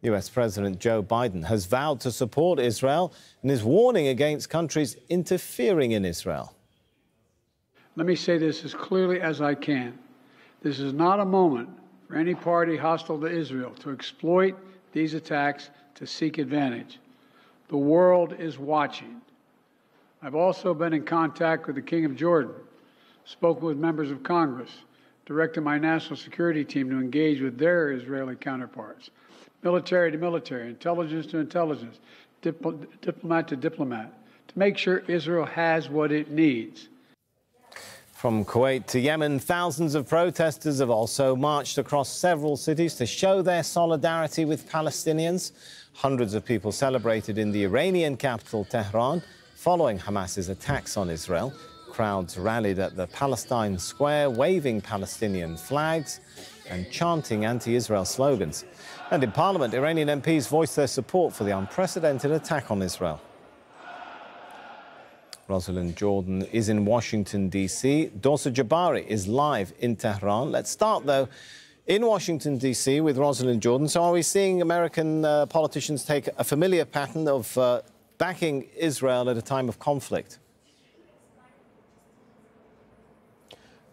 US President Joe Biden has vowed to support Israel and is warning against countries interfering in Israel. Let me say this as clearly as I can. This is not a moment for any party hostile to Israel to exploit these attacks to seek advantage. The world is watching. I've also been in contact with the King of Jordan, spoken with members of Congress, directed my national security team to engage with their Israeli counterparts, military to military, intelligence to intelligence, diplomat to diplomat, to make sure Israel has what it needs. From Kuwait to Yemen, thousands of protesters have also marched across several cities to show their solidarity with Palestinians. Hundreds of people celebrated in the Iranian capital, Tehran, following Hamas's attacks on Israel. Crowds rallied at the Palestine Square, waving Palestinian flags and chanting anti-Israel slogans. And in Parliament, Iranian MPs voiced their support for the unprecedented attack on Israel. Rosiland Jordan is in Washington, D.C. Dorsa Jabbari is live in Tehran. Let's start, though, in Washington, D.C. with Rosiland Jordan. So are we seeing American politicians take a familiar pattern of backing Israel at a time of conflict?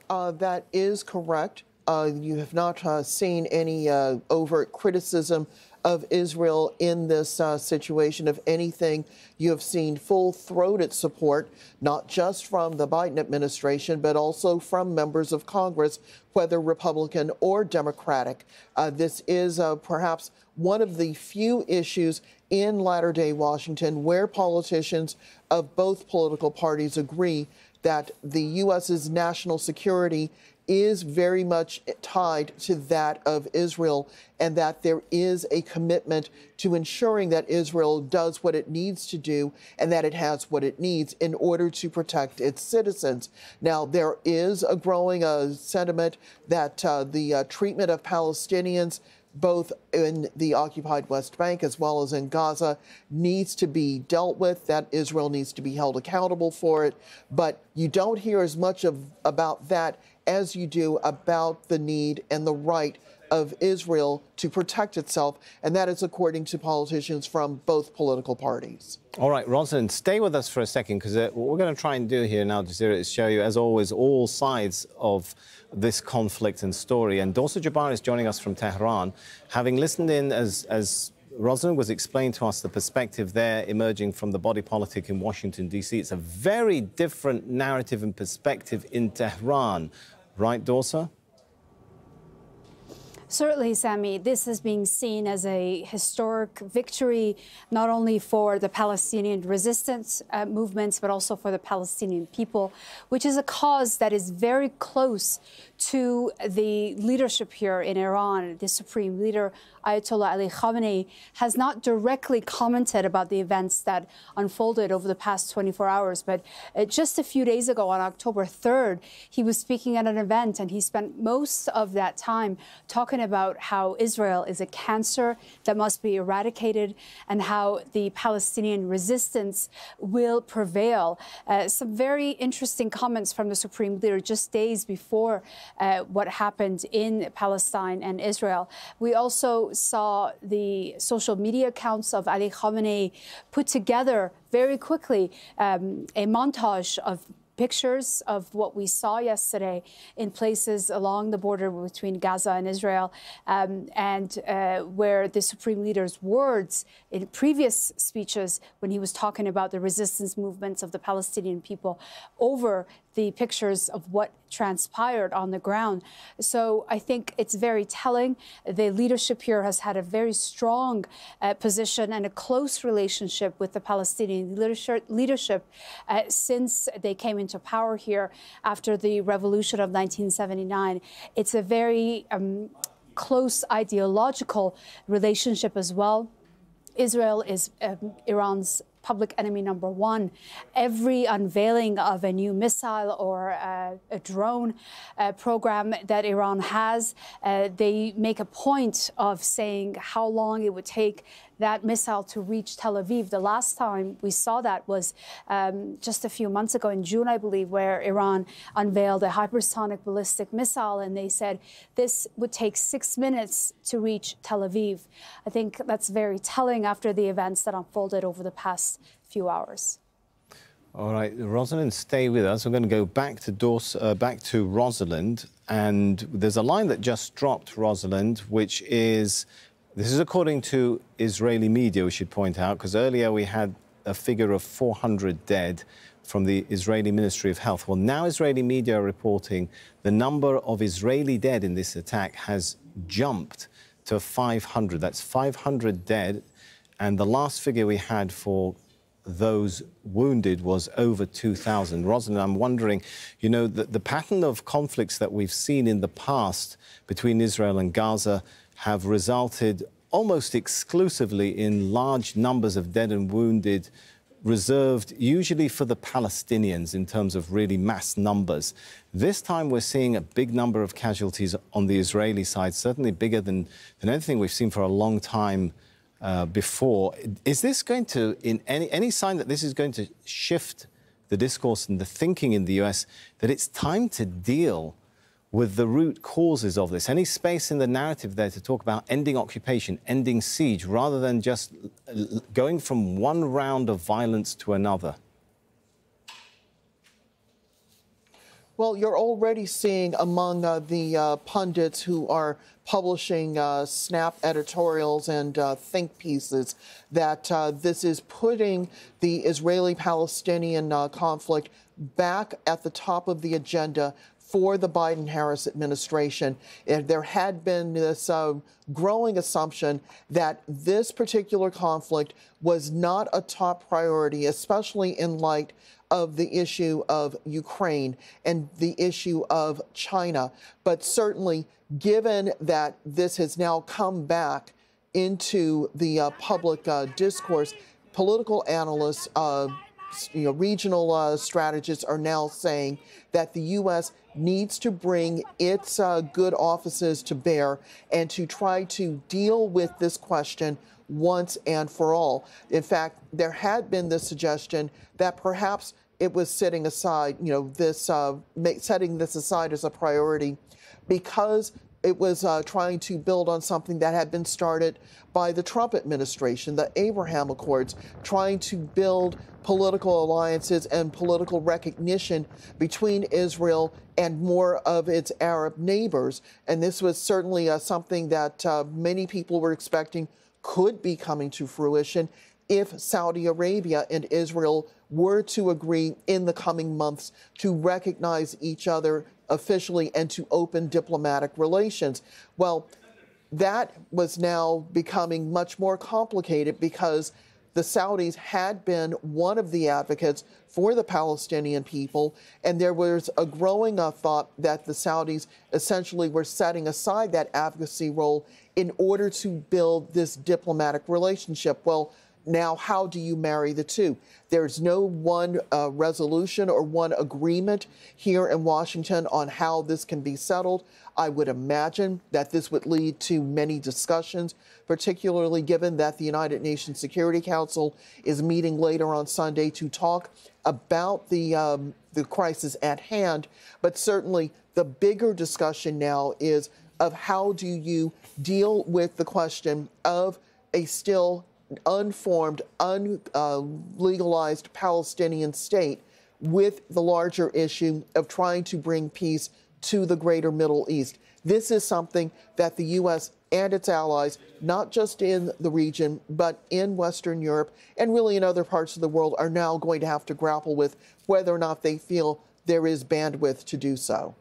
That is correct. You have not seen any overt criticism of Israel in this situation. If anything, you have seen full-throated support, not just from the Biden administration, but also from members of Congress, whether Republican or Democratic. This is perhaps one of the few issues in latter-day Washington where politicians of both political parties agree that the U.S.'s national security is very much tied to that of Israel, and that there is a commitment to ensuring that Israel does what it needs to do and that it has what it needs in order to protect its citizens. Now, there is a growing sentiment that the treatment of Palestinians, both in the occupied West Bank as well as in Gaza, needs to be dealt with, that Israel needs to be held accountable for it. But you don't hear as much about that as you do about the need and the right of Israel to protect itself, and that is according to politicians from both political parties. All right, Rosiland, stay with us for a second, because what we're going to try and do here now, Jazeera, is show you, as always, all sides of this conflict and story. And Dorsa Jabbari is joining us from Tehran, having listened in as Rosiland was explaining to us the perspective there emerging from the body politic in Washington, D.C. It's a very different narrative and perspective in Tehran. Right, Dorsa? Certainly, Sammy, this is being seen as a historic victory, not only for the Palestinian resistance movements, but also for the Palestinian people, which is a cause that is very close to the leadership here in Iran. The supreme leader, Ayatollah Ali Khamenei, has not directly commented about the events that unfolded over the past 24 hours. But just a few days ago, on October 3rd, he was speaking at an event, and he spent most of that time talking about how Israel is a cancer that must be eradicated and how the Palestinian resistance will prevail. Some very interesting comments from the supreme leader just days before what happened in Palestine and Israel. We also saw the social media accounts of Ali Khamenei put together very quickly a montage of pictures of what we saw yesterday in places along the border between Gaza and Israel, where the supreme leader's words in previous speeches, when he was talking about the resistance movements of the Palestinian people, over the pictures of what transpired on the ground. So I think it's very telling. The leadership here has had a very strong position and a close relationship with the Palestinian leadership since they came into power here after the revolution of 1979. It's a very close ideological relationship as well. Israel is Iran's public enemy number one. Every unveiling of a new missile or a drone program that Iran has, they make a point of saying how long it would take that missile to reach Tel Aviv. The last time we saw that was just a few months ago in June, I believe, where Iran unveiled a hypersonic ballistic missile, and they said this would take 6 minutes to reach Tel Aviv. I think that's very telling after the events that unfolded over the past few hours. All right, Rosalind, stay with us. We're going to go back to Dorsa, back to Rosiland, and there's a line that just dropped, Rosalind, which is, this is according to Israeli media, we should point out, because earlier we had a figure of 400 dead from the Israeli Ministry of Health. Well, now Israeli media are reporting the number of Israeli dead in this attack has jumped to 500. That's 500 dead, and the last figure we had for those wounded was over 2,000. Rosalind, I'm wondering, you know, the pattern of conflicts that we've seen in the past between Israel and Gaza have resulted almost exclusively in large numbers of dead and wounded, reserved usually for the Palestinians in terms of really mass numbers. This time we're seeing a big number of casualties on the Israeli side, certainly bigger than anything we've seen for a long time before. Is this going to, in any sign that this is going to shift the discourse and the thinking in the US, that it's time to deal with the root causes of this? Any space in the narrative there to talk about ending occupation, ending siege, rather than just going from one round of violence to another? Well, you're already seeing among the pundits who are publishing snap editorials and think pieces that this is putting the Israeli-Palestinian conflict back at the top of the agenda for the Biden-Harris administration. And there had been this growing assumption that this particular conflict was not a top priority, especially in light of the issue of Ukraine and the issue of China. But certainly, given that this has now come back into the public discourse, political analysts, regional strategists are now saying that the U.S. needs to bring its good offices to bear and to try to deal with this question once and for all. In fact, there had been this suggestion that perhaps it was setting aside, setting this aside as a priority because it was trying to build on something that had been started by the Trump administration, the Abraham Accords, trying to build political alliances and political recognition between Israel and more of its Arab neighbors. And this was certainly something that many people were expecting could be coming to fruition if Saudi Arabia and Israel were to agree in the coming months to recognize each other officially and to open diplomatic relations. Well, that was now becoming much more complicated because the Saudis had been one of the advocates for the Palestinian people, and there was a growing thought that the Saudis essentially were setting aside that advocacy role in order to build this diplomatic relationship. Well, now, how do you marry the two? There's no one resolution or one agreement here in Washington on how this can be settled. I would imagine that this would lead to many discussions, particularly given that the United Nations Security Council is meeting later on Sunday to talk about the crisis at hand. But certainly the bigger discussion now is of how do you deal with the question of a still unformed, unlegalized Palestinian state with the larger issue of trying to bring peace to the greater Middle East. This is something that the U.S. and its allies, not just in the region, but in Western Europe and really in other parts of the world, are now going to have to grapple with whether or not they feel there is bandwidth to do so.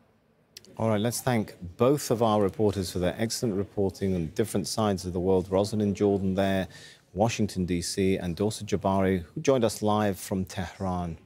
All right, let's thank both of our reporters for their excellent reporting on different sides of the world. Rosalind Jordan there, Washington, D.C., and Dorsa Jabbari, who joined us live from Tehran.